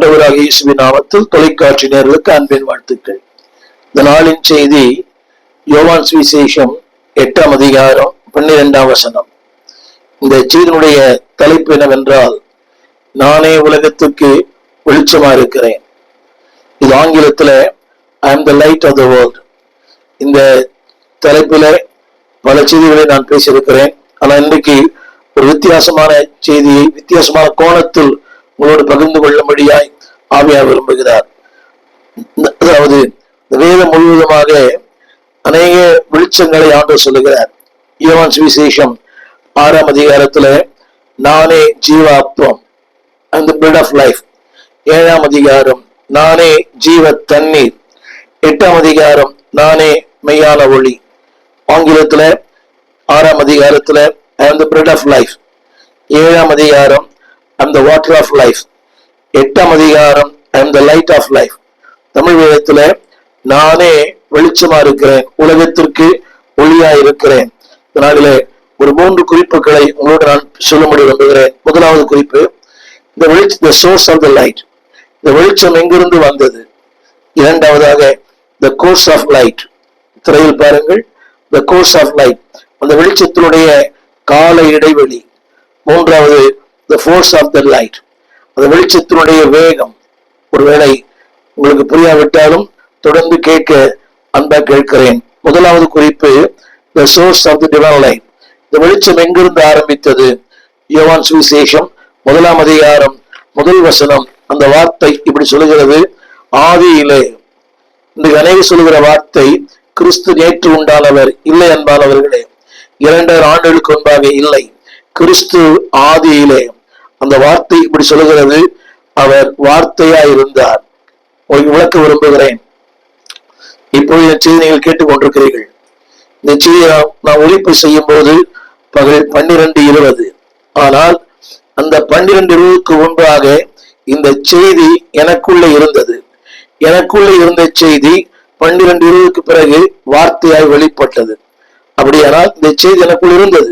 ஆண்டவராக இயேசுவின் நாமத்தில் தொலைக்காட்சி நேயர்களுக்கு அன்பின் வாழ்த்துக்கள். இந்த நாளின் செய்தி யோவான் சுவிசேஷம் 8ஆம் அதிகாரம் 12ஆம் வசனம். இந்த செய்தியினுடைய தலைப்பு என்னவென்றால், நானே உலகத்துக்கு வெளிச்சமா இருக்கிறேன். இது ஆங்கிலத்தில் I am the light of the world. இந்த தலைப்பில பல செய்திகளை நான் பேசியிருக்கிறேன். ஆனால் இன்றைக்கு ஒரு வித்தியாசமான செய்தியை வித்தியாசமான கோணத்தில் உங்களோடு பகிர்ந்து கொள்ளும்படியாய் ஆவியார் விரும்புகிறார். அதாவது வேதம் முழுவதுமாக அநேக வெளிச்சங்களை ஆண்டவர் சொல்லுகிறார். யோவான் சுவிசேஷம் 6ஆம் அதிகாரத்துல நானே ஜீவ அப்பம், and the bread of life. 7ஆம் அதிகாரம் நானே ஜீவ தண்ணீர். 8ஆம் அதிகாரம் நானே மெய்யான ஒளி. ஆங்கிலத்துல 6ஆம் அதிகாரத்துல I am the bread of life. 7ஆம் அதிகாரம் I am the water of life. 8ஆம் அதிகாரம் I am the light of life. Tamil வேதத்துல நானே வெளிச்சமா இருக்கிறேன், உலகத்திற்கு ஒளியா இருக்கிறேன். இதனாலே ஒரு 3 குறிப்புகளை உங்களோடு நான் சொல்லும்படி விரும்புகிறேன். முதலாவது குறிப்பு, இந்த வெளிச்சம் the source of the light. இந்த வெளிச்சம் எங்கிருந்து வந்தது? இரண்டாவதாக the course of light. திரையில் பாருங்கள், the course of light, அந்த வெளிச்சத்தினுடைய கால இடைவெளி. மூன்றாவது the force of the light, அந்த வெளிச்சத்தினுடைய வேகம். ஒருவேளை உங்களுக்கு புரியாவிட்டாலும் தொடர்ந்து கேட்க அன்பா கேட்கிறேன். முதலாவது குறிப்பு, the source of the divine light. இந்த வெளிச்சம் எங்கிருந்து ஆரம்பித்தது? யோவான் சுவிசேஷம் 1ஆம் அதிகாரம் 1 வசனம். அந்த வார்த்தை இப்படி சொல்லுகிறது, ஆதியிலே. இன்றைக்கு அநேக சொல்லுகிற வார்த்தை, கிறிஸ்து நேற்று உண்டானவர் இல்லை அன்பானவர்களே, 2000 ஆண்டுகளுக்கு முன்பாக இல்லை. கிறிஸ்து ஆதியிலே. அந்த வார்த்தை இப்படி சொல்லுகிறது, அவர் வார்த்தையா இருந்தார். விளக்க விரும்புகிறேன். இப்போது இந்த செய்தி நீங்கள் கேட்டுக்கொண்டிருக்கிறீர்கள். இந்த செய்தியை நான் ஒளிப்பு செய்யும் போது பகல் 12:20. ஆனால் அந்த 12:20க்கு முன்பாக இந்த செய்தி எனக்குள்ளே இருந்தது. எனக்குள்ளே இருந்த செய்தி 12:20க்கு பிறகு வார்த்தையாய் வெளிப்பட்டது. அப்படியானால் இந்த செய்தி எனக்குள்ள இருந்தது.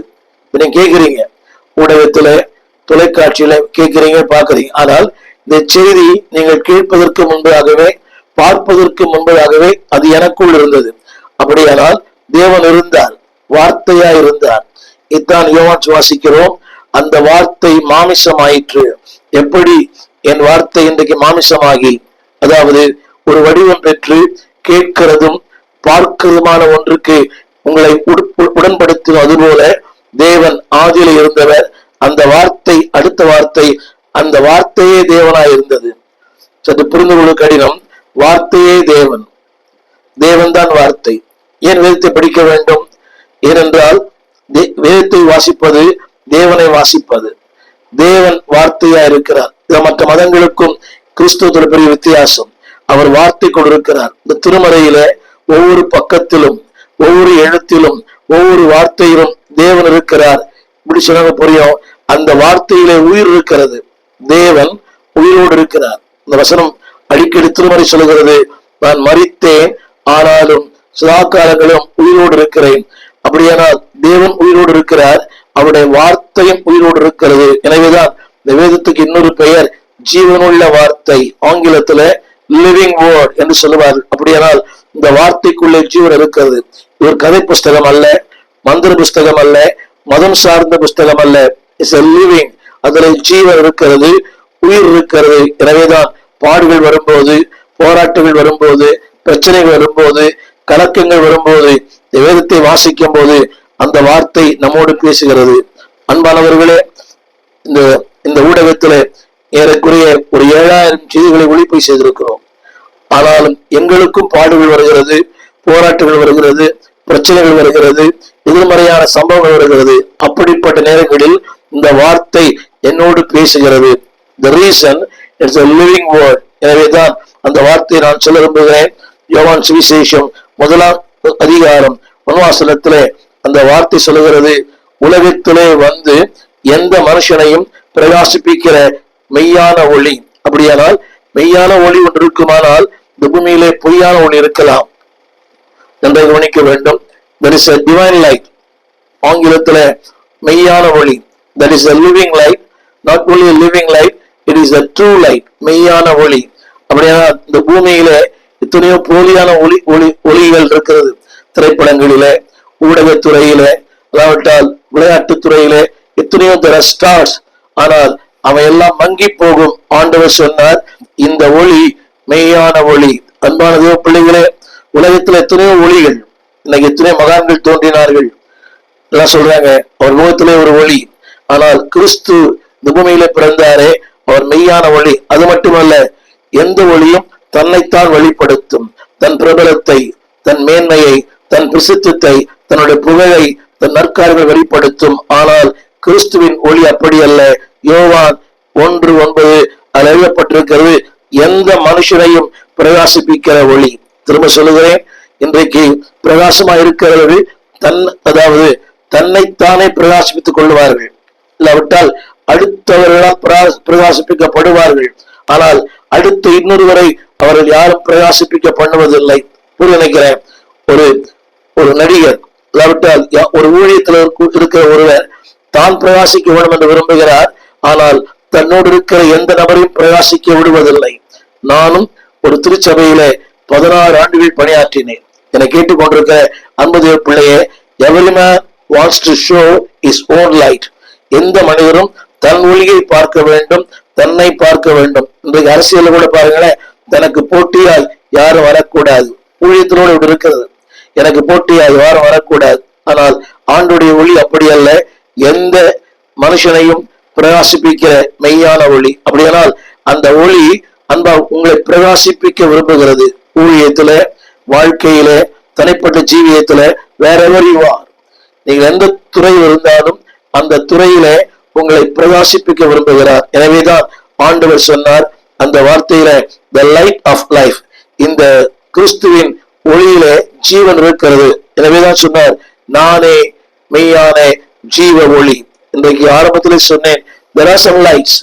நீங்க கேட்கிறீங்க, ஊடகத்துல தொலைக்காட்சியில கேட்கிறீங்க, பாக்குறீங்க. ஆனால் இந்த செய்தி நீங்கள் கேட்பதற்கு முன்பதாகவே, பார்ப்பதற்கு முன்பதாகவே அது எனக்குள் இருந்தது. அப்படியானால் தேவன் இருந்தார், வார்த்தையா இருந்தார். இத்தான் யோவான் வாசிக்கிறோம், அந்த வார்த்தை மாமிசமாயிற்று. எப்படி என் வார்த்தை இன்றைக்கு மாமிசமாகி, அதாவது ஒரு வடிவம் பெற்று கேட்கிறதும் பார்க்கிறதுமான ஒன்றுக்கு உங்களை உடன்படுத்தும், அதுபோல தேவன் ஆதியில இருந்தவர். அந்த வார்த்தை, அடுத்த வார்த்தை, அந்த வார்த்தையே தேவனாய் இருந்தது. சற்று புரிந்து கொள்ள கடினம். வார்த்தையே தேவன், தேவன் தான் வார்த்தை. ஏன் வேதத்தை படிக்க வேண்டும்? ஏனென்றால் வேதத்தை வாசிப்பது தேவனை வாசிப்பது. தேவன் வார்த்தையா இருக்கிறார். இதை மற்ற மதங்களுக்கும் கிறிஸ்துவ பெரிய வித்தியாசம். அவர் வார்த்தை கொண்டிருக்கிறார். இந்த திருமறையில ஒவ்வொரு பக்கத்திலும், ஒவ்வொரு எழுத்திலும், ஒவ்வொரு வார்த்தையிலும் தேவன் இருக்கிறார். இப்படி சொன்னாங்க புரியும். அந்த வார்த்தையிலே உயிர் இருக்கிறது. தேவன் உயிரோடு இருக்கிறார். இந்த வசனம் அடிக்கடி திருமறை சொல்லுகிறது, நான் மரித்தேன் ஆனாலும் சதா காலங்களும் உயிரோடு இருக்கிறேன். அப்படியானால் தேவன் உயிரோடு இருக்கிறார், அவருடைய வார்த்தையும் உயிரோடு இருக்கிறது. எனவேதான் இந்த வேதத்துக்கு இன்னொரு பெயர் ஜீவனுள்ள வார்த்தை. ஆங்கிலத்துல லிவிங் வேர்ட் என்று சொல்லுவார்கள். அப்படியானால் இந்த வார்த்தைக்குள்ளே ஜீவன் இருக்கிறது. இது ஒரு கதை புஸ்தகம் அல்ல, மந்திர புஸ்தகம் அல்ல, மதம் சார்ந்த புஸ்தகம் அல்ல. It's a living. அதுல ஜீவன் இருக்கிறது, உயிர் இருக்கிறது. எனவேதான் பாடுகள் வரும்போது, போராட்டங்கள் வரும்போது, பிரச்சனைகள் வரும்போது, கலக்கங்கள் வரும்போது, வேதத்தை வாசிக்கும் போது அந்த வார்த்தை நம்மோடு பேசுகிறது. அன்பானவர்களே, இந்த ஊடகத்துல ஏறக்குறைய ஒரு 7000 செய்திகளை ஒளிப்பை செய்திருக்கிறோம். ஆனாலும் எங்களுக்கும் பாடுகள் வருகிறது, போராட்டங்கள் வருகிறது, பிரச்சனைகள் வருகிறது, எதிர்மறையான சம்பவங்கள் வருகிறது. அப்படிப்பட்ட நேரங்களில் இந்த வார்த்தை என்னோடு பேசுகிறது. The reason it's a living word. எனவேதான் அந்த வார்த்தையை நான் சொல்ல விரும்புகிறேன். யோவான் சுவிசேஷம் 1ஆம் அதிகாரம் 1 வசனத்திலே அந்த வார்த்தை சொல்லுகிறது, உலகத்திலே வந்து எந்த மனுஷனையும் பிரகாசிப்பிக்கிற மெய்யான ஒளி. அப்படியானால் மெய்யான ஒளி ஒன்று இருக்குமானால் இந்த பூமியிலே பொய்யான ஒளி இருக்கலாம். நன்றாக கவனிக்க வேண்டும். There is a divine light. ஆங்கிலத்துல மெய்யான ஒளி, that is a living light. Not only a living light, it is a true light, மெய்யான ஒளி. அப்படின்னா இந்த பூமியில எத்தனையோ போலியான ஒளிகள் இருக்கிறது. திரைப்படங்களிலே, ஊடகத்துறையிலே, அல்லாவிட்டால் விளையாட்டுத்துறையிலே எத்தனையோ ஸ்டார்ஸ். ஆனால் அவையெல்லாம் மங்கி போகும். ஆண்டவர் சொன்னார், இந்த ஒளி மெய்யான ஒளி. அன்பான தேவ பிள்ளைகளே, உலகத்துல எத்தனையோ ஒளிகள், இன்னைக்கு எத்தனையோ மகான்கள் தோன்றினார்கள். எல்லாம் சொல்றாங்க அவர் முகத்திலே ஒரு ஒளி. ஆனால் கிறிஸ்து இந்த பூமியில பிறந்தாரே, அவர் மெய்யான ஒளி. அது மட்டுமல்ல, எந்த ஒளியும் தன்னைத்தான் வெளிப்படுத்தும். தன் பிரபலத்தை, தன் மேன்மையை, தன் பிரசித்தத்தை, தன்னுடைய புகழை, தன் நற்காரியங்கள் வெளிப்படுத்தும். ஆனால் கிறிஸ்துவின் ஒளி அப்படி அல்ல. யோவான் 1:9 அதில் எழுதப்பட்டிருக்கிறது, எந்த மனுஷனையும் பிரகாசிப்பிக்கிற ஒளி. திரும்ப சொல்லுகிறேன், இன்றைக்கு பிரகாசமா இருக்கிறவர்கள் அதாவது தன்னைத்தானே பிரகாசிப்பித்துக் கொள்வார்கள். இல்லாவிட்டால் அடுத்தவர்களால் பிரகாசிப்பிக்கப்படுவார்கள். ஆனால் அடுத்த இன்னொருவரை அவர்கள் யாரும் பிரகாசிப்பிக்க பண்ணுவதில்லை. புரிய நினைக்கிறேன். ஒரு நடிகர் இல்லாவிட்டால் ஒரு ஊழியத்தில் இருக்கிற ஒருவர் தான் பிரகாசிக்க வேண்டும் என்று விரும்புகிறார். ஆனால் தன்னோடு இருக்கிற எந்த நபரையும் பிரகாசிக்க விடுவதில்லை. நானும் ஒரு திருச்சபையிலே 16 ஆண்டுகள் பணியாற்றினேன். என்னை கேட்டுக்கொண்டிருக்கிற அன்பு தேவ பிள்ளையே, every man wants to show his own light. எந்த மனிதரும் தன் ஒளியை பார்க்க வேண்டும், தன்னை பார்க்க வேண்டும். இன்றைக்கு அரசியல் கூட பாருங்களேன், தனக்கு போட்டியால் யாரும் வரக்கூடாது. ஊழியத்தினோடு இப்படி இருக்கிறது, எனக்கு போட்டியால் யாரும் வரக்கூடாது. ஆனால் ஆண்டுடைய ஒளி அப்படி அல்ல, எந்த மனுஷனையும் பிரகாசிப்பிக்கிற மெய்யான ஒளி. அப்படியானால் அந்த ஒளி அன்பா உங்களை பிரகாசிப்பிக்க விரும்புகிறது. ஊழியத்துல, வாழ்க்கையில, தனிப்பட்ட ஜீவியத்துல, wherever you are, நீங்கள் எந்த துறை இருந்தாலும் அந்த துறையில உங்களை பிரகாசிப்பிக்க விரும்புகிறார். எனவேதான் ஆண்டவர் சொன்னார் அந்த வார்த்தையில, the light of life, இந்த கிறிஸ்துவின் ஒளியில ஜீவன் இருக்கிறது. எனவேதான் சொன்னார், நானே மெய்யான ஜீவ ஒளி. இன்றைக்கு ஆரம்பத்திலே சொன்னேன், there are some lights,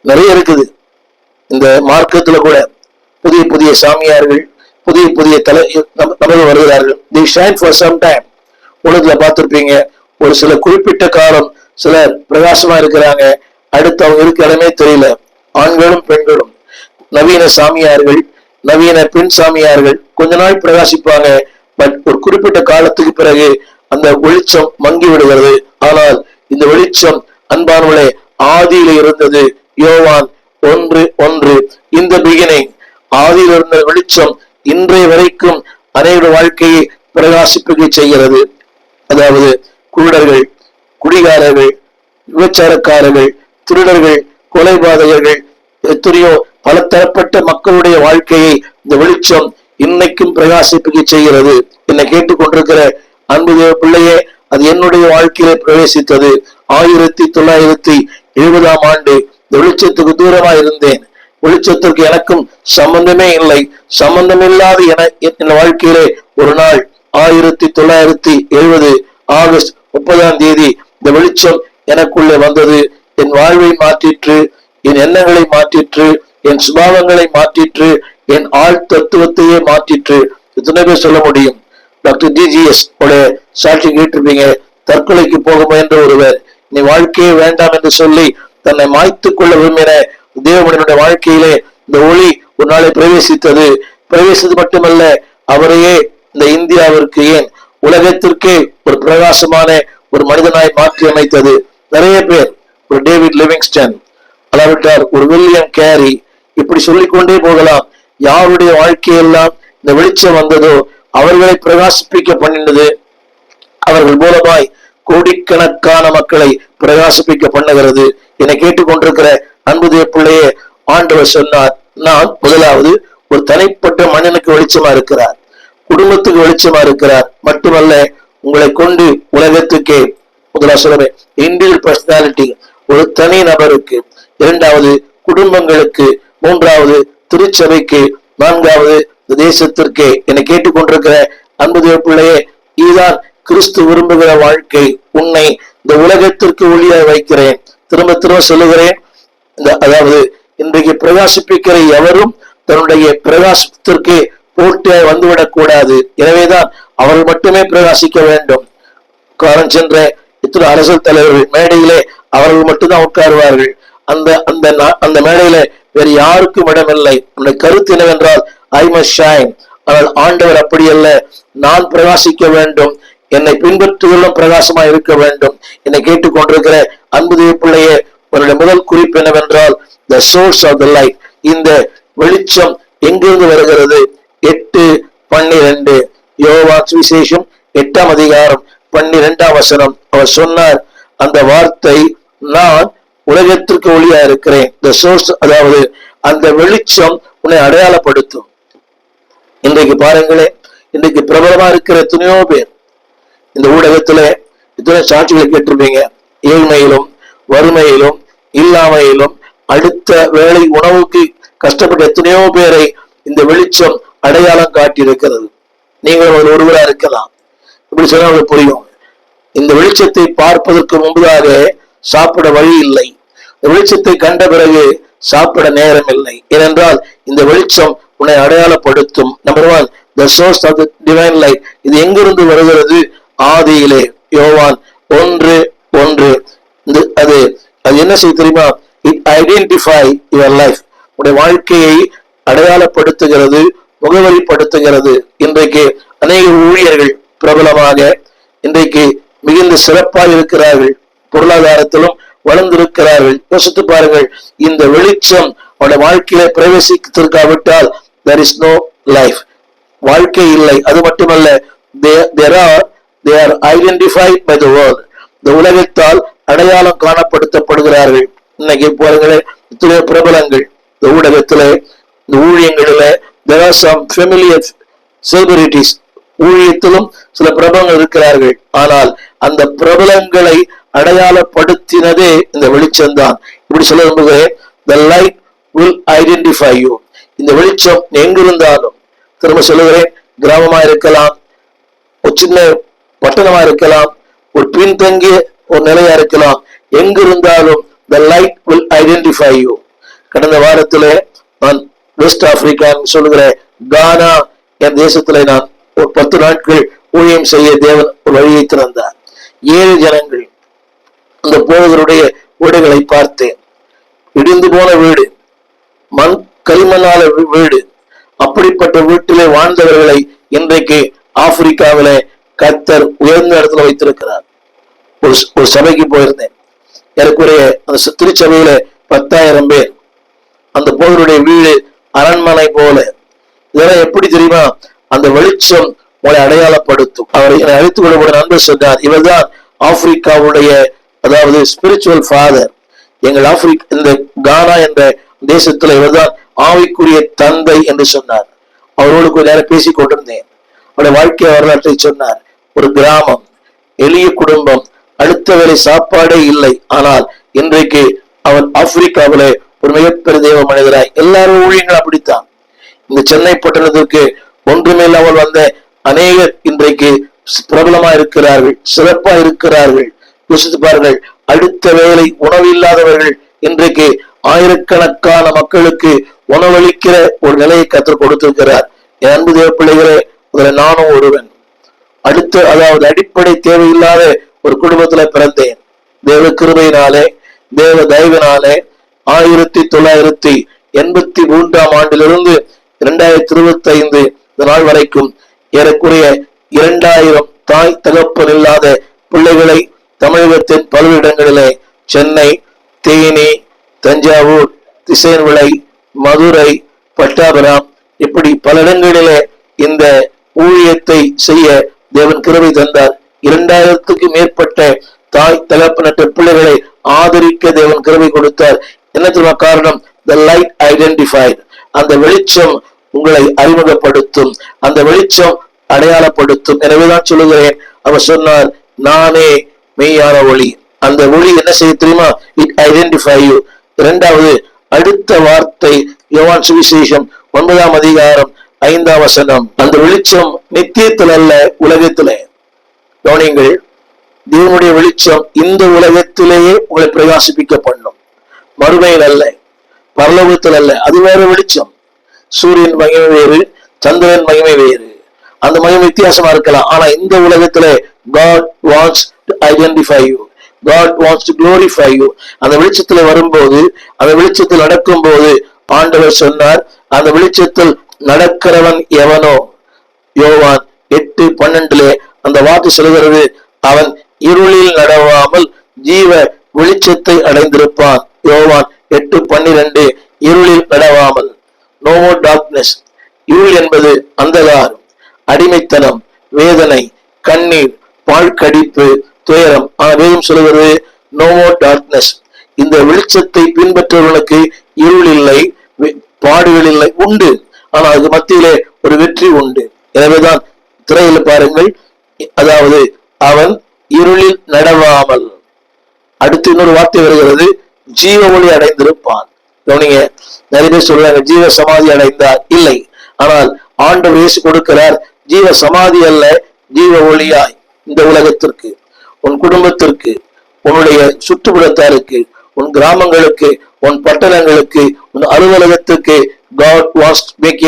நிறைய இருக்குது. இந்த மார்க்கத்துல கூட புதிய புதிய சாமியார்கள், புதிய புதிய நபர்கள் வருகிறார்கள். they shine for some time. உலகத்துல பார்த்திருப்பீங்க, ஒரு சில குறிப்பிட்ட காலம் சிலர் பிரகாசமா இருக்கிறாங்க, அடுத்து அவங்க இருக்க இடமே தெரியல. ஆண்களும் பெண்களும், நவீன சாமியார்கள், நவீன பெண் சாமியார்கள் கொஞ்ச நாள் பிரகாசிப்பாங்க. பட் ஒரு குறிப்பிட்ட காலத்துக்கு பிறகு அந்த வெளிச்சம் மங்கி விடுகிறது. ஆனால் இந்த வெளிச்சம் அன்பானவர்களே ஆதியில இருந்தது. யோவான் 1:1, இந்த பிகினிங், ஆதியில் இருந்த வெளிச்சம் இன்றைய வரைக்கும் அனைவருடைய வாழ்க்கையை பிரகாசிப்பிக்க செய்கிறது. அதாவது குருடர்கள், குடிகாரர்கள், விபச்சாரக்காரர்கள், திருடர்கள், கொலைபாதகர்கள், எத்தனையோ பல தரப்பட்ட மக்களுடைய வாழ்க்கையை இந்த வெளிச்சம் இன்னைக்கும் பிரகாசிப்பிக்க செய்கிறது. என்னை கேட்டுக்கொண்டிருக்கிற அன்பு தேவ பிள்ளையே, அது என்னுடைய வாழ்க்கையிலே பிரவேசித்தது. 1970 ஆண்டு இந்த வெளிச்சத்துக்கு தூரமா இருந்தேன். வெளிச்சத்திற்கு எனக்கும் சம்பந்தமே இல்லை. சம்பந்தமில்லாத என் வாழ்க்கையிலே ஒரு நாள் 1970 ஆகஸ்ட் 30 இந்த வெளிச்சம் எனக்குள்ளே வந்தது. என் வாழ்வை மாற்றிற்று, என் எண்ணங்களை மாற்றிற்று, என் சுபாவங்களை மாற்றிற்று, என் ஆள் தத்துவத்தையே மாற்றிற்று. எத்தனை பேர் சொல்ல முடியும்? டாக்டர் DGS சாட்சி கேட்டிருப்பீங்க. தற்கொலைக்கு போக முயன்ற ஒருவர் நீ வாழ்க்கையே வேண்டாம் என்று சொல்லி தன்னை மாய்த்துக் கொள்ள விரும்பின தேவனுடைய வாழ்க்கையிலே இந்த ஒளி ஒரு நாளை பிரவேசித்தது. பிரவேசித்தது மட்டுமல்ல, அவரையே இந்த இந்தியாவிற்கு, ஏன் உலகத்திற்கே ஒரு பிரகாசமான ஒரு மனிதனாய் மாற்றி அமைத்தது. நிறைய பேர், ஒரு டேவிட் லிவிங்ஸ்டன், அல்லாவிட்டால் ஒரு வில்லியம் கேரி, இப்படி சொல்லிக்கொண்டே போகலாம். யாருடைய வாழ்க்கையெல்லாம் இந்த வெளிச்சம் வந்ததோ அவர்களை பிரகாசிப்பிக்க பண்ணினது. அவர்கள் மூலமாய் கோடிக்கணக்கான மக்களை பிரகாசிப்பிக்க பண்ணுகிறது. என்னை கேட்டுக்கொண்டிருக்கிற அன்பு தேவ பிள்ளையே, ஆண்டவர் சொன்னார், நான் முதலாவது ஒரு தனிப்பட்ட மனிதனுக்கு வெளிச்சமா இருக்கிறார், குடும்பத்துக்கு வெளிச்சமா இருக்கிறார். மட்டுமல்ல, உங்களை கொண்டு உலகத்துக்கே, முதலாவது சொல்லுவேன், இண்டிவிஜுவல் பர்சனாலிட்டி, ஒரு தனி நபருக்கு, இரண்டாவது குடும்பங்களுக்கு, மூன்றாவது திருச்சபைக்கு, நான்காவது தேசத்திற்கே. என்னை கேட்டுக்கொண்டிருக்கிற அன்பு தேவ பிள்ளையே, இதுதான் கிறிஸ்து விரும்புகிற வாழ்க்கை. உன்னை இந்த உலகத்திற்கு ஒளியாக வைக்கிறேன். திரும்ப திரும்ப சொல்லுகிறேன், அதாவது இன்றைக்கு பிரகாசிப்பிக்கிற எவரும் தன்னுடைய பிரகாசத்திற்கு போட்டியாய் வந்துவிடக் கூடாது. எனவேதான் அவர்கள் மட்டுமே பிரகாசிக்க வேண்டும். காலம் சென்ற இத்தனை அரசியல் தலைவர்கள் மேடையிலே அவர்கள் மட்டும்தான் உட்காருவார்கள். அந்த அந்த அந்த மேடையில வேறு யாருக்கும் இடமில்லை. நம்முடைய கருத்து என்னவென்றால் ஐ மஸ்ட் ஷைன். ஆனால் ஆண்டவர் அப்படி அல்ல, நான் பிரகாசிக்க வேண்டும், என்னை பின்பற்றுவதும் பிரகாசமா இருக்க வேண்டும். என்னை கேட்டுக்கொண்டிருக்கிற அன்பு தேவ பிள்ளையே, உன்னுடைய முதல் குறிப்பு என்னவென்றால் the source of the light. இந்த வெளிச்சம் எங்கிருந்து வருகிறது? 8:12 யோவான் சுவிசேஷம் 8ஆம் அதிகாரம் 12ஆம் வசனம். அவர் சொன்னார், அந்த வார்த்தை நான் உலகத்திற்கு ஒளியா இருக்கிறேன். the source, அதாவது அந்த வெளிச்சம் உன்னை அடையாளப்படுத்தும். இன்றைக்கு பாருங்களேன், இன்றைக்கு பிரபலமா இருக்கிற எத்தனையோ பேர் இந்த ஊடகத்துல இத்தனை சாட்சிகளை கேட்டிருப்பீங்க. ஏழ்மையிலும் வறுமையிலும் இல்லாமையிலும் அடுத்த வேளை உணவுக்கு கஷ்டப்பட்ட எத்தனையோ பேரை இந்த வெளிச்சம் அடையாளம் காட்டியிருக்கிறது. நீங்கள் ஒரு ஒருவரா இருக்கலாம். இப்படி சொன்னா உங்களுக்கு புரியும். இந்த வெளிச்சத்தை பார்ப்பதற்கு முன்பதாக சாப்பிட வழி இல்லை. இந்த வெளிச்சத்தை கண்ட பிறகு சாப்பிட நேரம் இல்லை. ஏனென்றால் இந்த வெளிச்சம் உன்னை அடையாளப்படுத்தும். Number 1, the source of the divine light. இது எங்கிருந்து வருகிறது? ஆதியிலே யோவான் 1:1. அது என்ன செய்ய தெரியுமா? It identify your life. உடைய வாழ்க்கையை அடையாளப்படுத்துகிறது, முகவரிப்படுத்துகிறது. இன்றைக்கு அநேக ஊழியர்கள் பிரபலமாக இன்றைக்கு மிகுந்த சிறப்பாக இருக்கிறார்கள், பொருளாதாரத்திலும் வளர்ந்திருக்கிறார்கள். யோசித்து பாருங்கள், இந்த வெளிச்சம் அவருடைய வாழ்க்கையில பிரவேசித்திருக்காவிட்டால் there is no life. வாழ்க்கை இல்லை. அது மட்டுமல்ல, they are identified by the world. இந்த உலகத்தால் அடையாளம் காணப்படுத்தப்படுகிறார்கள். இன்னைக்கு பாருங்களே, இத்தனை பிரபலங்கள் இந்த ஊடகத்திலே, இந்த ஊழியங்களிலே there are some familiar celebrities. ஊழியத்திலும் சில பிரபலங்கள் இருக்கிறார்கள். ஆனால் அந்த பிரபலங்களை அடையாளப்படுத்தினதே இந்த வெளிச்சம்தான். இப்படி சொல்ல விரும்புகிறேன், the light will identify you. இந்த வெளிச்சம் எங்கிருந்தாலும், திரும்ப சொல்லுகிறேன், கிராமமா இருக்கலாம், ஒரு சின்ன பட்டணமா இருக்கலாம், ஒரு பின்தங்கிய ஒரு நிலையா இருக்கலாம், எங்கிருந்தாலும் the light will identify you. கடந்த வாரத்திலே நான் வெஸ்ட் ஆப்பிரிக்கா சொல்லுகிற கானா என் தேசத்திலே நான் ஒரு 10 நாட்கள் ஊழியம் செய்ய தேவன் ஒரு வழியை திறந்தார். 7 ஜனங்கள் அந்த போதகருடைய வீடுகளை பார்த்தேன். இடிந்து போன வீடு, களிமண்ணால வீடு. அப்படிப்பட்ட வீட்டிலே வாழ்ந்தவர்களை இன்றைக்கு ஆப்பிரிக்காவிலே கர்த்தர் உயர்ந்த இடத்துல வைத்திருக்கிறார். ஒரு சபைக்கு போயிருந்தேன். எனக்குரிய அந்த திருச்சபையில 10,000 பேர். அந்த போதருடைய வீடு அரண்மனை போல. இதெல்லாம் எப்படி தெரியுமா? அந்த வெளிச்சம் உங்களை அடையாளப்படுத்தும். அவர் என்னை அழைத்து கொள்ளப்பட நண்பர் சொன்னார், இவர்தான் ஆப்பிரிக்காவுடைய, அதாவது ஸ்பிரிச்சுவல் ஃபாதர். எங்கள் இந்த கானா என்ற தேசத்துல இவர்தான் ஆவிக்குரிய தந்தை என்று சொன்னார். அவரோடு கொஞ்ச நேரம் பேசிக் கொண்டிருந்தேன். அவருடைய வாழ்க்கை வரலாற்றை சொன்னார். ஒரு கிராமம், எளிய குடும்பம், அடுத்த வேளை சாப்பாடே இல்லை. ஆனால் இன்றைக்கு அவர் ஆப்பிரிக்காவிலே ஒரு மிகப்பெரிய தேவ மனிதராய், எல்லாரும் ஊழியங்கள் அப்படித்தான். இந்த சென்னை பட்டணத்திற்கு ஒன்றுமில்லாமல் வந்த அநேகர் இன்றைக்கு பிரபலமா இருக்கிறார்கள், சிறப்பா இருக்கிறார்கள். யோசித்து பாருங்கள், அடுத்த வேளை உணவு இல்லாதவர்கள் இன்றைக்கு ஆயிரக்கணக்கான மக்களுக்கு உணவளிக்கிற ஒரு நிலையை கற்றுக் கொடுத்திருக்கிறார். என் அன்பு தேவ பிள்ளைகளே, அதில் நானும் ஒருவன். அதாவது அடிப்படை தேவையில்லாத ஒரு குடும்பத்துல பிறந்தேன். தேவ கிருபையினாலே, தேவ தயவினாலே 1983ஆம் ஆண்டிலிருந்து 2025 இந்த நாள் வரைக்கும் ஏறக்குறைய 2000 தாய் தகப்பன் இல்லாத பிள்ளைகளை தமிழகத்தின் பல்வேறு இடங்களிலே, சென்னை, தேனி, தஞ்சாவூர், திசையன்விளை, மதுரை, பட்டாபுரம், இப்படி பல இடங்களிலே இந்த ஊழியத்தை செய்ய தேவன் கிருபை தந்தார். 2000க்கு மேற்பட்ட தாய் தகப்பனற்ற பிள்ளைகளை ஆதரிக்க தேவன் கிருபை கொடுத்தார். என்ன தெரியுமா காரணம்? the light identified. அந்த வெளிச்சம் உங்களை அறிமுகப்படுத்தும், அந்த வெளிச்சம் அடையாளப்படுத்தும். எனவேதான் சொல்லுகிறேன், அவர் சொன்னார், நானே மெய்யான ஒளி. அந்த ஒளி என்ன செய்ய தெரியுமா? it identify you. இரண்டாவது, அடுத்த வார்த்தை யோவான் சுவிசேஷம் 9ஆம் அதிகாரம் 5ஆம் வசனம். அந்த வெளிச்சம் நித்தியத்தில் அல்ல, உலகத்திலே. கவனிங்கள், தேவனுடைய வெளிச்சம் இந்த உலகத்திலேயே உங்களை பிரகாசிப்பிக்க பண்ணும். மறுமையில் அல்ல, பரலோகத்தில் அல்ல. அது வேற வெளிச்சம். சூரியன் மகிமை வேறு, சந்திரன் மகிமை வேறு. அந்த மகிமை வித்தியாசமா இருக்கலாம். ஆனா இந்த உலகத்திலே God wants to identify you. God wants to glorify you. அந்த வெளிச்சத்தில் வரும்போது, அந்த வெளிச்சத்தில் நடக்கும் போது ஆண்டவர் சொன்னார், அந்த வெளிச்சத்தில் நடக்கிறவன் எவனோ, யோவான் 8:12 அந்த வார்த்தை சொல்கிறது, அவன் இருளில் நடவாமல் ஜீவ வெளிச்சத்தை அடைந்திருப்பான். யோவான் 8:12 இருளில் நடவாமல். No more darkness. இருள் என்பது அந்தகாரம், அடிமைத்தனம், வேதனை, கண்ணீர், பாழ்கடிப்பு, துயரம். ஆனால் வேதம் சொல்கிறது நோ மோர் டார்க்னஸ். இந்த வெளிச்சத்தை பின்பற்றுவர்களுக்கு இருள் இல்லை, பாடுகள் இல்லை, உண்டு. ஆனால் அது மத்தியிலே ஒரு வெற்றி உண்டு. எனவேதான் திரையில் பாருங்கள், அதாவது அவன் இருளில் நடவாமல். அடுத்து இன்னொரு வார்த்தை வருகிறது, ஜீவ ஒளி அடைந்திருப்பான். கவனிங்க, நிறைய பேர் சொல்றாங்க ஜீவ சமாதி அடைந்தார். இல்லை, ஆனால் ஆண்டவர் இயேசு கொடுக்கிறார் ஜீவ சமாதி அல்ல, ஜீவ ஒளியாய் இந்த உலகத்திற்கு, உன் குடும்பத்திற்கு, உன்னுடைய சுற்றுப்புறத்தாருக்கு, உன் கிராமங்களுக்கு, உன் பட்டணங்களுக்கு, உன் அலுவலகத்துக்கு God wants to make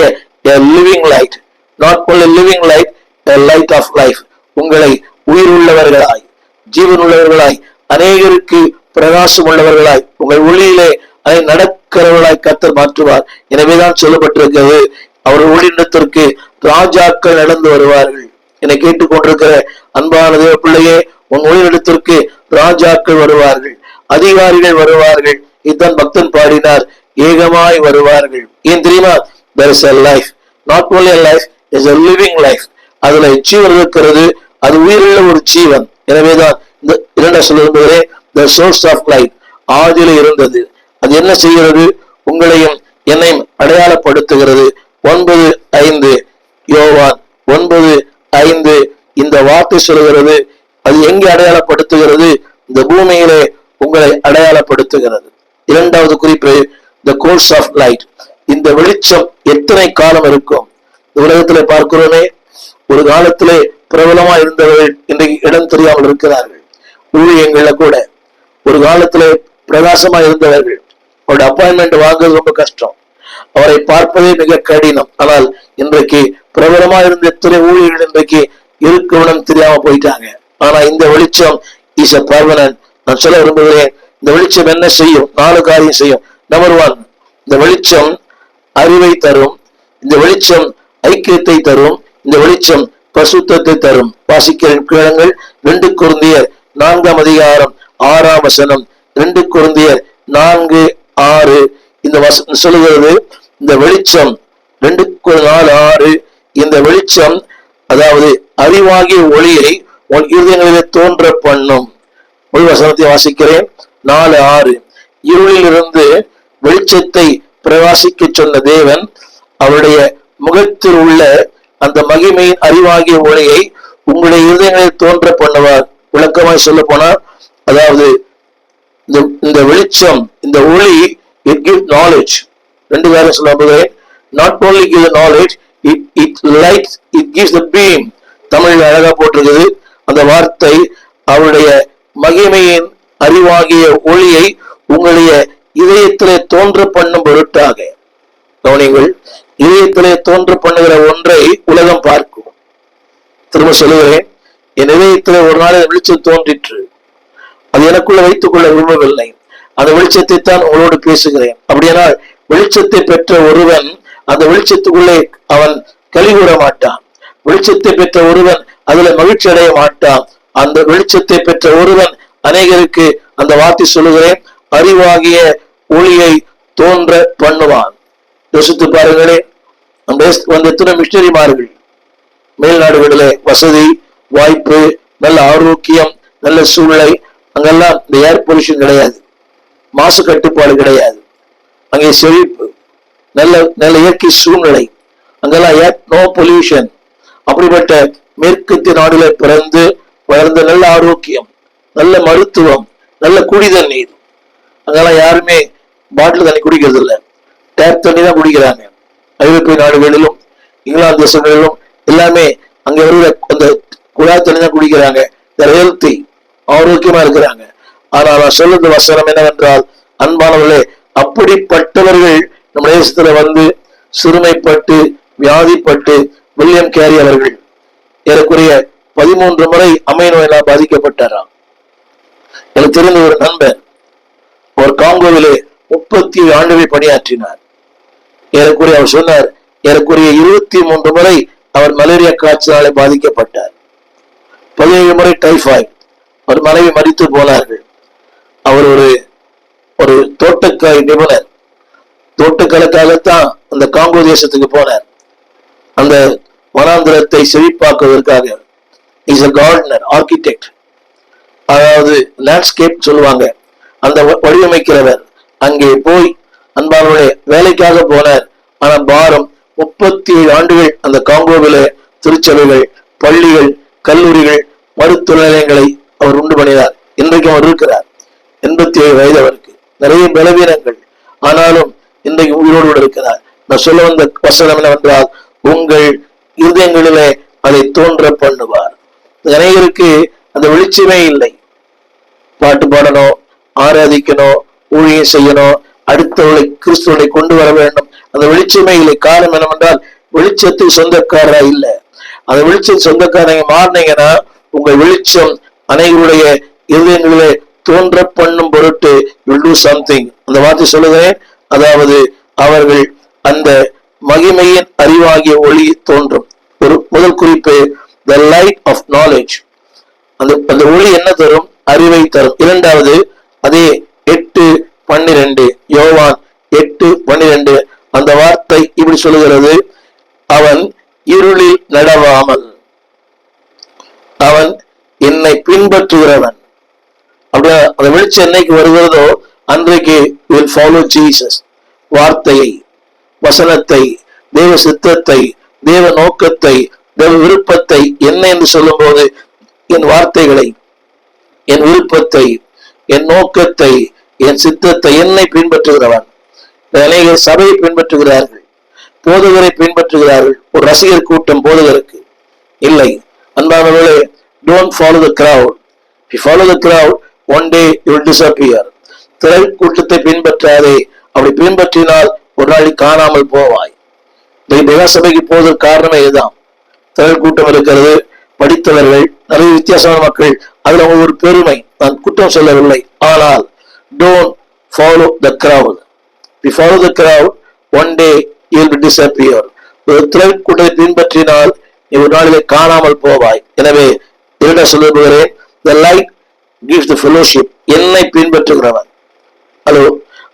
a living light. Not only living light, a light of life. உங்களை உயிர் உள்ளவர்களாய், ஜீவன் உள்ளவர்களாய், அநேகருக்கு பிரகாசம் உள்ளவர்களாய், உங்கள் ஒளியிலே அதை நடக்கிறவர்களாய் கர்த்தர் மாற்றுவார். எனவேதான் சொல்லப்பட்டிருக்கிறது, அவர் ஒளியிடத்திற்கு ராஜாக்கள் நடந்து வருவார்கள். என்னை கேட்டுக்கொண்டிருக்கிற அன்பான தேவ பிள்ளையே, உன் ஒளியிடத்திற்கு ராஜாக்கள் வருவார்கள், அதிகாரிகள் வருவார்கள். இதுதான் பக்தன் பாடினார், ஏகமாய் வருவார்கள். ஏன் தெரியுமா? there is a life, not only a life, is a living life. அதுல ஜீவன் இருக்கிறது, அது உயிருள்ள ஒரு ஜீவன். எனவேதான் இந்த இரண்டாம் சொல்லுகிறே the source of life ஆதியில இருந்தது. அது என்ன செய்கிறது? உங்களையும் என்னையும் அடையாளப்படுத்துகிறது. 9:5 யோவான் 9:5 இந்த வார்த்தை சொல்கிறது. அது எங்கே அடையாளப்படுத்துகிறது? இந்த பூமியிலே உங்களை அடையாளப்படுத்துகிறது. இரண்டாவது குறிப்பு, the course of light. இந்த வெளிச்சம் எத்தனை காலம் இருக்கும்? இந்த உலகத்திலே பார்க்கிறோமே, ஒரு காலத்திலே பிரபலமா இருந்தவர்கள் இன்றைக்கு இடம் தெரியாமல் இருக்கிறார்கள். ஊழியங்கள்ல கூட ஒரு காலத்திலே பிரகாசமா இருந்தவர்கள், அவருடைய அப்பாயின்மெண்ட் வாங்குறது ரொம்ப கஷ்டம், அவரை பார்ப்பதே மிக கடினம். ஆனால் இன்றைக்கு பிரபலமா இருந்த எத்தனை ஊழியர்கள் இன்றைக்கு இருக்கணும் தெரியாம போயிட்டாங்க. ஆனா இந்த வெளிச்சம் இஸ் a permanent. நான் சொல்ல விரும்புகிறேன், இந்த வெளிச்சம் என்ன செய்யும்? 4 காரியம் செய்யும். நம்பர் 1, இந்த வெளிச்சம் அறிவை தரும், இந்த வெளிச்சம் ஐக்கியத்தை தரும், இந்த வெளிச்சம் பசுத்தத்தை தரும். வாசிக்கிறேன் கேளுங்கள். 2 கொரிந்தியர் 4:6 2 கொரிந்தியர் 4:6 இந்த வசனம் சொல்லுகிறது, இந்த வெளிச்சம் 2:4:6 இந்த வெளிச்சம், அதாவது அறிவாகிய ஒளியை உன் இருதயங்களிலே தோன்ற பண்ணும். ஒரு வசனத்தை வாசிக்கிறேன். 4:6 இருளில் இருந்து வெளிச்சத்தை பிரகாசிக்க சொன்ன தேவன் அவருடைய முகத்தில் உள்ள அந்த மகிமையின் அறிவாகிய ஒளியை உங்களுடைய இருதயங்களில் தோன்ற பண்ணுவார். விளக்கமாய் சொல்ல போனா, அதாவது இந்த வெளிச்சம், இந்த ஒளி, it gives knowledge. 2 காரியம் சொல்ல போகிறேன். not only give the knowledge, it lights, it gives the beam. தமிழில் அழகா போட்டிருக்குது அந்த வார்த்தை. அவருடைய மகிமையின் அறிவாகிய ஒளியை உங்களுடைய இதயத்திலே தோன்ற பண்ணும் பொருட்டாக. கவனிங்கள், இதயத்திலே தோன்ற பண்ணுகிற ஒன்றை உலகம் பார்க்கும். திரும்ப சொல்லுகிறேன், என் இதயத்திலே ஒரு நாள் வெளிச்சம் தோன்றிற்று, அது எனக்குள்ள வைத்துக் கொள்ள விரும்பவில்லை. அந்த வெளிச்சத்தை தான் உங்களோடு பேசுகிறேன். அப்படியானால் வெளிச்சத்தை பெற்ற ஒருவன் அந்த வெளிச்சத்துக்குள்ளே அவன் கலிகூற மாட்டான். வெளிச்சத்தை பெற்ற ஒருவன் அதுல மகிழ்ச்சி அடைய மாட்டான். அந்த வெளிச்சத்தை பெற்ற ஒருவன் அநேகருக்கு அந்த வார்த்தை சொல்லுகிறேன், அறிவாகிய ஒளியை தோன்ற பண்ணுவான். யோசித்து பாருங்களே, வந்த எத்தனை மிஷனரிமார்கள் மேல்நாடுகளிலே வசதி வாய்ப்பு, நல்ல ஆரோக்கியம், நல்ல சூழ்நிலை, அங்கெல்லாம் இந்த ஏர் பொல்யூஷன் கிடையாது, மாசு கட்டுப்பாடு கிடையாது, அங்கே செழிப்பு, நல்ல நல்ல இயற்கை சூழ்நிலை, அங்கெல்லாம் ஏர் நோ பொல்யூஷன். அப்படிப்பட்ட மேற்கத்திய நாடுகளை பிறந்து வளர்ந்த நல்ல ஆரோக்கியம், நல்ல மருத்துவம், நல்ல குடி தண்ணீர். அங்கெல்லாம் யாருமே பாட்டில் தண்ணி குடிக்கிறது இல்லை, டேப் தண்ணி தான் குடிக்கிறாங்க. ஐரோப்பிய நாடுகளிலும் இங்கிலாந்து தேசங்களிலும் எல்லாமே அங்க வருகிற அந்த குழாய் தண்ணி தான் குடிக்கிறாங்க. ஹெல்த்தி, ஆரோக்கியமா இருக்கிறாங்க. ஆனால் நான் சொல்லுற வசனம் என்னவென்றால், அன்பானவர்களே, அப்படிப்பட்டவர்கள் நம்ம தேசத்துல வந்து சிறுமைப்பட்டு வியாதிப்பட்டு, வில்லியம் கேரி அவர்கள் ஏறக்குறைய 13 முறை அம்மை நோயினால் பாதிக்கப்பட்டாராம். எனக்கு தெரிந்த ஒரு நண்பர் ஒரு காங்கோவிலே 37 ஆண்டுகள் பணியாற்றினார். ஏறக்குறைய அவர் சொன்னார், ஏறக்குறைய 23 முறை அவர் மலேரியா காய்ச்சலாலே பாதிக்கப்பட்டார். 17 முறை டைபாய்டு. அவர் மனைவி மரித்து போனார்கள். அவர் ஒரு தோட்டக்காய் நிபுணர். தோட்டக்கலைக்காகத்தான் அந்த காங்கோ தேசத்துக்கு போனார். அந்த வனாந்திரத்தை செழிப்பாக்குவதற்காக. இஸ் a gardener, architect, அதாவது லேண்ட்ஸ்கேப் சொல்லுவாங்க, அந்த வடிவமைக்கிறவர். அங்கே போய் அன்பானவர்களே வேலைக்காக போனார். ஆனா பாரம் 37 ஆண்டுகள் அந்த காங்கோவில திருச்சபைகள், பள்ளிகள், கல்லூரிகள், மருத்துவ நிலையங்களை அவர் உண்டு பண்ணினார். இன்றைக்கு அவர் இருக்கிறார். 87 வயது அவருக்கு. நிறைய பலவீனங்கள், ஆனாலும் இன்றைக்கு உயிரோடு இருக்கிறார். நான் சொல்ல வந்த வசனம் என்னவென்றால், உங்கள் இருதயங்களிலே அதை தோன்ற பண்ணுவார். அநேகருக்கு அந்த வெளிச்சமே இல்லை. பாட்டு பாடணும், ஆராதிக்கணும், ஊழியம் செய்யணும், அடுத்தவளை கிறிஸ்துவனை கொண்டு வர வேண்டும், அந்த வெளிச்சமே இல்லை. காரணம் என்னவென்றால், வெளிச்சத்துக்கு சொந்தக்காரரா இல்லை. அந்த வெளிச்சத்துக்கு சொந்தக்காரங்க மாறினீங்கன்னா உங்கள் வெளிச்சம் அநேகருடைய இருதயங்களிலே தோன்ற பண்ணும் பொருட்டு will do something. அந்த வார்த்தை சொல்லுகிறேன், அதாவது அவர்கள் அந்த மகிமையின் அறிவாகிய ஒளி தோன்றும். ஒரு முதல் குறிப்பு, the light of knowledge. அந்த ஒளி என்ன தரும்? அறிவை தரும். இரண்டாவது, அதே 8:12 யோவான் 8:12 அந்த வார்த்தை இப்படி சொல்லுகிறது, அவன் இருளில் நடவாமல் அவன் என்னை பின்பற்றுகிறவன். அப்படியே அந்த வெளிச்சம் என்னைக்கு வருகிறதோ அன்றைக்கு will follow Jesus. வார்த்தையை, வசனத்தை, தேவ சித்தத்தை, தேவ நோக்கத்தை, தேவ விருப்பத்தை என்ன என்று சொல்லும் போது, என் வார்த்தைகளை, என் விருப்பத்தை, என் நோக்கத்தை, என் சித்தத்தை, என்னை பின்பற்றுகிறவன். அநேகர் சபையை பின்பற்றுகிறார்கள், போதகரை பின்பற்றுகிறார்கள். ஒரு ரசிகர் கூட்டம் போதகருக்கு இல்லை. அன்பானவர்களே, don't follow the crowd. If you follow the crowd, one day you will disappear. திரள் கூட்டத்தை பின்பற்றாதே. அப்படி பின்பற்றினால் ஒரு நாள் காணாமல் போவாய். சபைக்கு போவதற்கு காரணமே இதுதான். திரள் கூட்டம் இருக்கிறது, படித்தவர்கள், நிறைய வித்தியாசமான மக்கள், அதுல அவங்க ஒரு பெருமை, நான் குற்றம் சொல்லவில்லை. ஆனால் don't follow the crowd. If you follow the crowd, one day you will disappear. ஒரு திரள் கூட்டத்தை பின்பற்றினால் நீ ஒரு நாளிலே காணாமல் போவாய். எனவே என்ன சொல்லுகிறேன், the light gives the fellowship. என்னை பின்பற்றுகிறவன். ஹலோ,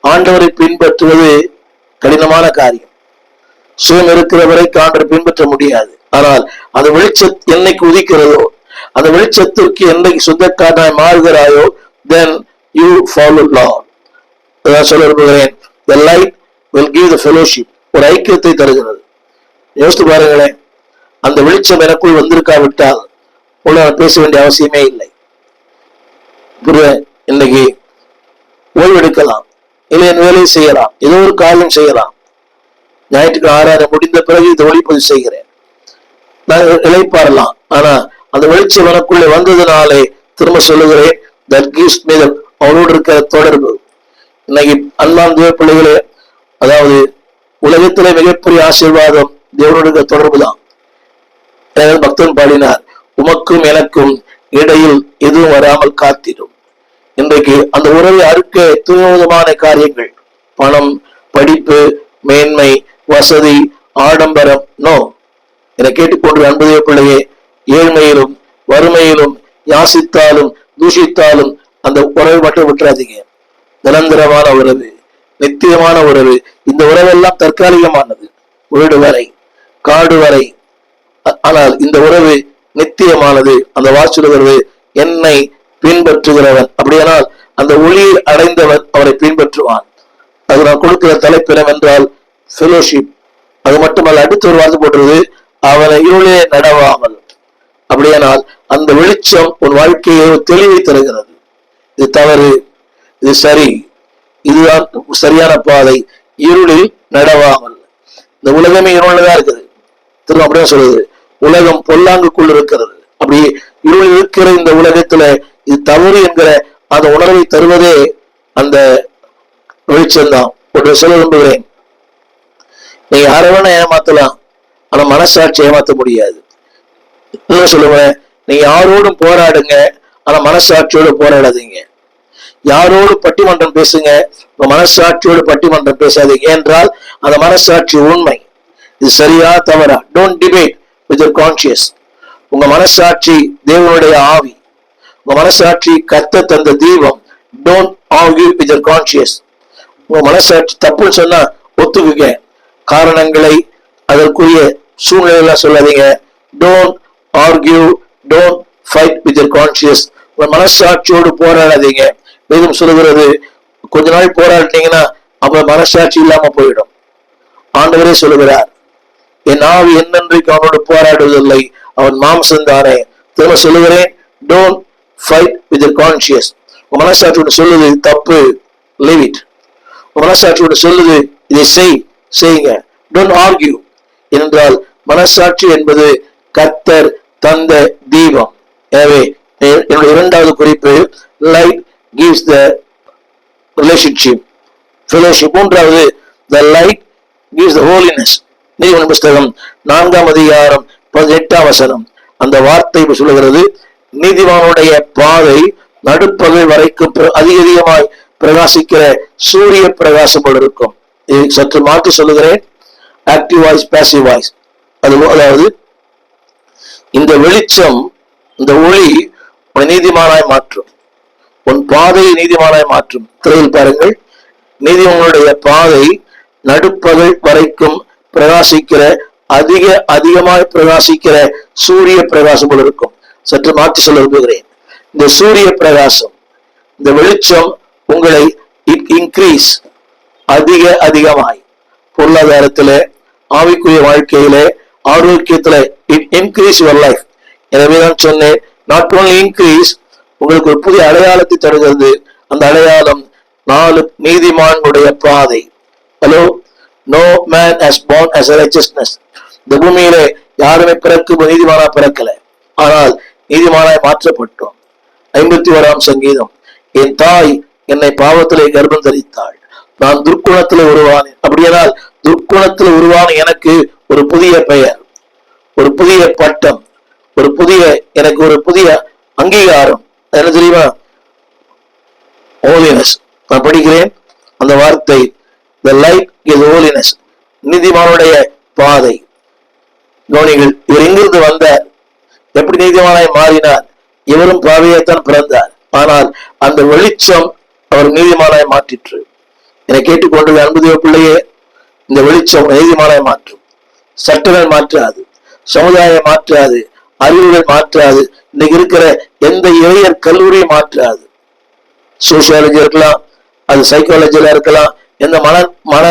ஆண்டவரை பின்பற்றுவது கடினமான காரியம். சுயம் இருக்கிறவரை ஆண்டவரை பின்பற்ற முடியாது. ஆனால் அந்த வெளிச்சம் என்னைக்கு உதிக்கிறதோ, அந்த வெளிச்சத்திற்கு என்னைக்கு சொந்தக்காரனாய் மாறுகிறாயோ, then you follow Lord. அதான் சொல்ல விரும்புகிறேன், the light will give the fellowship. ஒரு ஐக்கியத்தை தருகிறது. யோசித்து பாருங்களேன், அந்த வெளிச்சம் எனக்குள் வந்திருக்காவிட்டால் உள்ள பேச வேண்டிய அவசியமே இல்லை. இன்னைக்கு ஓய்வெடுக்கலாம், இல்லை என் வேலையை செய்யலாம், ஏதோ ஒரு காரியம் செய்யலாம். ஞாயிற்றுக்கிழமை ஆராதனை முடிந்த பிறகு இதை ஒளிப்பதிவு செய்கிறேன், நான் இளைப்பாறலாம். ஆனா அந்த வெளிச்சம் எனக்குள்ளே வந்ததுனாலே திரும்ப சொல்லுகிறேன், that gives me the அவனோடு இருக்கிற தொடர்பு. இன்னைக்கு அன்பான தேவ பிள்ளைகளே, அதாவது உலகத்திலே மிகப்பெரிய ஆசீர்வாதம் தேவனோடு இருக்கிற தொடர்பு தான். பக்தன் பாடினார், உமக்கும் எனக்கும் இடையில் எதுவும் வராமல் காத்திடும். இன்றைக்கு அந்த உறவை அறுக்க துரிதமான காரியங்கள், பணம், படிப்பு, மேன்மை, வசதி, ஆடம்பரம், நோ. என கேட்டுக்கொண்டு அன்புதே பிள்ளையே, ஏழ்மையிலும் வறுமையிலும் யாசித்தாலும் தூஷித்தாலும் அந்த உறவை மட்டும் விட்டுறாதீங்க. நிரந்தரமான உறவு, நித்தியமான உறவு. இந்த உறவெல்லாம் தற்காலிகமானது, வீடு வரை, காடு வரை. ஆனால் இந்த உறவு நித்தியமானது. அந்த வாசுகிறது, என்னை பின்பற்றுகிறவன். அப்படியானால் அந்த ஒளியை அடைந்தவன் அவரை பின்பற்றுவான். அது நான் கொடுக்கிற தலைப்பினம் என்றால் ஃபெலோஷிப். அது மட்டுமல்ல, அடுத்த ஒரு வார்த்தை போடுறது, அவனை இருளே நடவாமல். அப்படியானால் அந்த வெளிச்சம் உன் வாழ்க்கையை தெளிவை தருகிறது. இது தவறு, இது சரி, இதுதான் சரியான பாதை. இருளில் நடவாமல். இந்த உலகமே இருளதான் இருக்குது. திரும்ப அப்படியே சொல்லுது, உலகம் பொல்லாங்குக்குள் இருக்கிறது. அப்படி இருள் இருக்கிற இந்த உலகத்துல இது தவறு என்கிற அந்த உணர்வை தருவதே அந்த வெளிச்சம்தான். ஒன்று சொல்ல விரும்புகிறேன், நீங்க யாரவன ஏமாத்தலாம், ஆனா மனசாட்சி ஏமாத்த முடியாது. சொல்லுவேன், நீங்க யாரோடும் போராடுங்க, ஆனா மனசாட்சியோடு போராடாதீங்க. யாரோடு பட்டிமன்றம் பேசுங்க, உங்க மனசாட்சியோடு பட்டிமன்றம் பேசாதீங்க. என்றால் அந்த மனசாட்சி உண்மை, இது சரியா தவறா. Don't debate with your conscious. உங்க மனசாட்சி தேவனுடைய ஆவி, உங்க மனசாட்சி கர்த்தர் தந்த தீபம். Don't argue with your conscious. உங்க மனசாட்சி தப்புன்னு சொன்னா ஒத்துக்குங்க, காரணங்களை அதற்குரிய சூழ்நிலை சொல்லாதீங்க. Don't argue, don't fight with your conscious. உங்க மனசாட்சியோடு போராடாதீங்க. வேதம் சொல்லுகிறது, கொஞ்ச நாள் போராடினீங்கன்னா அப்புறம் மனசாட்சி இல்லாம போயிடும். ஆண்டவரே சொல்லுகிறார், என் ஆவி என்னென்றைக்கு அவனோடு போராடுவதில்லை, அவன் மாம்சம் தானே. திரும்ப சொல்லுகிறேன், don't fight with your conscious. உங்க மனசாட்சியோடு சொல்லுது தப்பு, லீவ் இட். உங்க மனசாட்சியோடு சொல்லுது இதை செய்யுங்க. Don't argue. என்றால் மனசாட்சி என்பது கர்த்தர் தந்த தீபம். எனவே என்னுடைய இரண்டாவது குறிப்பு, light gives the relationship, fellowship. மூன்றாவது, the light gives the holiness. நீதிமொழிகள் புஸ்தகம் 4ஆம் அதிகாரம் 18ஆம் வசனம். அந்த வார்த்தை சொல்லுகிறது, நீதிமானுடைய பாதை நடுப்பகல் வரைக்கும் அதிகமாய் பிரகாசிக்கிற சூரிய பிரகாசம் போல இருக்கும். சற்று மாற்றி சொல்லுகிறேன், ஆக்டிவ் வாய்ஸ், பாசிவ் வாய்ஸ். அதாவது இந்த வெளிச்சம், இந்த ஒளி உன்னை நீதிமானாய் மாற்றும், உன் பாதையை நீதிமானாய் மாற்றும். திரையில் பாருங்கள், நீதிமானுடைய பாதை நடுப்பகல் வரைக்கும் பிரகாசிக்கிற அதிகமாய் பிரகாசிக்கிற சூரிய பிரகாசம் போல இருக்கும். சற்று மாற்றி சொல்ல விரும்புகிறேன், இந்த சூரிய பிரகாசம், இந்த வெளிச்சம் உங்களை இன்க்ரீஸ், அதிகமாய் பொருளாதாரத்தில, ஆவிக்குரிய வாழ்க்கையில, ஆரோக்கியத்துல இட் இன்க்ரீஸ் யுவர் லைஃப். எனவே தான் சொன்னேன், நாட் ஓன்லி இன்க்ரீஸ், உங்களுக்கு ஒரு புதிய அடையாளத்தை தருகிறது. அந்த அடையாளம் 4 நீதிமானுடைய பாதை. Hello, no man has born as a righteousness. இந்த பூமியில யாருமே பிறக்கும் நீதிமானா பிறக்கல, ஆனால் நீதிமானாய் மாற்றப்பட்டோம். 51ஆம் சங்கீதம், என் தாய் என்னை பாவத்திலே கர்ப்பம் தரித்தாள், நான் துர்க்குணத்திலே உருவானேன். அப்படியானால் துர்க்குணத்தில் உருவான எனக்கு ஒரு புதிய பெயர், ஒரு புதிய பட்டம், எனக்கு ஒரு புதிய அங்கீகாரம். என்ன தெரியுமா? ஹோலினஸ். நான் படிக்கிறேன் அந்த வார்த்தை, the light is holiness. நீதிமானுடைய பாதை. கவனிகள், இவர் எங்கிருந்து வந்தார், எப்படி நீதிமானாய் மாறினார்? இவரும் பாவியைத்தான் பிறந்தார், ஆனால் அந்த வெளிச்சம் அவர் நீதிமானாய் மாற்றிற்று. என்னை கேட்டுக்கொண்டு அன்புதேவ பிள்ளையே, இந்த வெளிச்சம் நீதிமானாய் மாற்றும். சட்டங்கள் மாற்றாது, சமுதாயம் மாற்றாது, அறிவுகள் மாற்றாது, இன்னைக்கு இருக்கிற எந்த இளையர் கல்லூரியை மாற்றாது. சோசியாலஜி இருக்கலாம், அது சைக்காலஜில இருக்கலாம், எந்த மன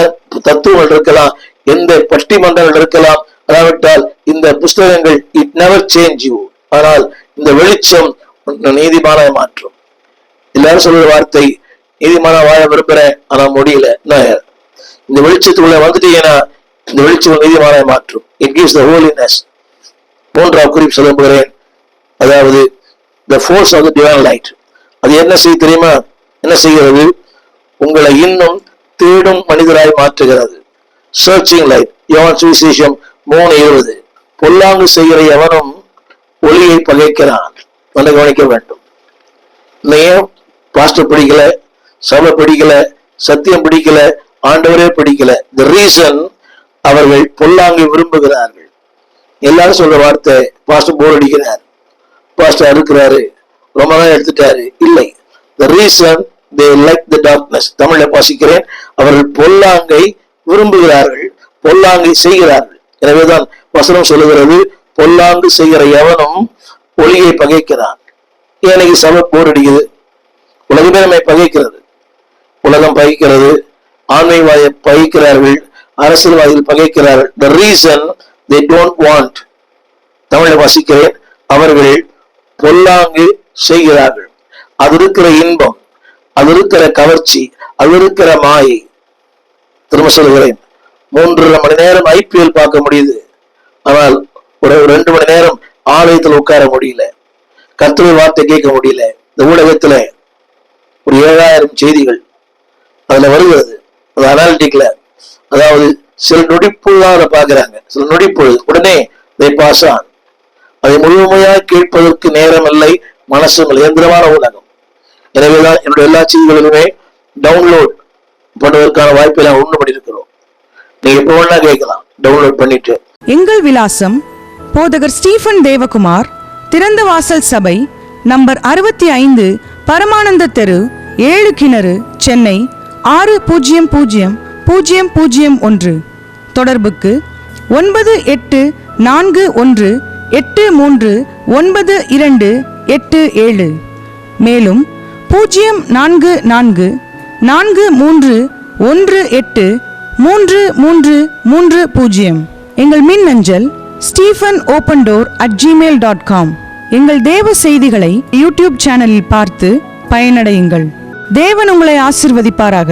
தத்துவங்கள் இருக்கலாம், எந்த பட்டிமன்றங்கள் இருக்கலாம். அதாவிட்டால் இந்த புஸ்தகங்கள் இட் நெவர் சேஞ்ச் யூ. ஆனால் இந்த வெளிச்சம் நீதிமானாய் மாற்றும். எல்லாரும் சொல்ற வார்த்தை, நீதிமான வாழ விரும்புறேன் ஆனா முடியல. இந்த வெளிச்சத்துக்குள்ள வந்துட்டீங்கன்னா இந்த வெளிச்சம் நீதிமானாய் மாற்றும். It gives the holiness. 3ஆவது குறிப்பு சொல்ல போகிறேன், அதாவது the force of the divine light. அது என்ன செய்ய தெரியுமா? என்ன செய்கிறது? உங்களை இன்னும் தேடும் மனிதராய் மாற்றுகிறது. Searching light. யோவான் சுவிசேஷம் 3:20. பொல்லாங்கு செய்கிற எவனும் ஒளியை பகைக்கிறான். நல்ல கவனிக்க வேண்டும். ஏன் பாஸ்டர் பிடிக்கல, சபை பிடிக்கல, சத்தியம் பிடிக்கல, ஆண்டவரே பிடிக்கல? the reason, அவர்கள் பொல்லாங்கை விரும்புகிறார்கள். எல்லாரும் சொல்ற வார்த்தை, பாஸ்டர் போர் அடிக்கிறார், பாஸ்டர் அறுக்கிறாரு, ரொம்ப நாள் எடுத்துட்டாரு. இல்லை, the reason they like the darkness. தமிழ்ல வாசிக்கிறேன், அவர்கள் பொல்லாங்கை விரும்புகிறார்கள், பொல்லாங்கை செய்கிறார்கள். எனவேதான் வசனம் சொல்லுகிறது, பொல்லாங்கு செய்கிற எவனும் ஒளியை பகைக்கிறான். எனக்கு சபை போர் அடிக்குது, உலகமே நம்மை பகைக்கிறது, உலகம் பகைக்கிறது, ஆன்மீகவாதியை பகைக்கிறார்கள், அரசியல்வாதிகள் பகைக்கிறார்கள். the reason they don't want, தமிழை வாசிக்கிறேன், அவர்கள் பொல்லாங்கு செய்கிறார்கள். அது இருக்கிற இன்பம், அது இருக்கிற கவர்ச்சி, அது இருக்கிற மாயை. திரும்ப சொல்கிறேன், 3.5 மணி நேரம் IPL பார்க்க முடியுது, ஆனால் ஒரு 2 மணி நேரம் ஆலயத்தில் உட்கார முடியல, கர்த்தருடைய வார்த்தை கேட்க முடியல. இந்த ஊடகத்துல ஒரு 7000 செய்திகள் அதுல வருகிறது, அது அனாலிட்டிக்ல, அதாவது சில நொடிப்பொழுதாக அதை பார்க்கிறாங்க, சில நொடிப்பொழுது உடனே பாஸ் ஆன். அதை முழுமையாக கேட்பதற்கு நேரம் இல்லை, மனசும் இயந்திரமான உலகம். எனவேதான் என்னுடைய எல்லா செய்திகளுமே டவுன்லோட் பண்ணுவதற்கான வாய்ப்பை நான் உண்டு பண்ணியிருக்கிறோம். நீங்க எப்போ வேணா கேட்கலாம் டவுன்லோட் பண்ணிட்டு. எங்கள் விலாசம் போதகர் ஸ்டீபன் தேவகுமார், திறந்த வாசல் சபை, நம்பர் 65, பரமானந்த தெரு, 7 கிணறு, சென்னை 600001. தொடர்புக்கு 9841839287. மேலும் 044-4318-3330. எங்கள் மின்னஞ்சல் stephenopendor@gmail.com. எங்கள் தேவ செய்திகளை யூடியூப் சேனலில் பார்த்து பயனடையுங்கள். தேவன் உங்களை ஆசீர்வதிப்பாராக.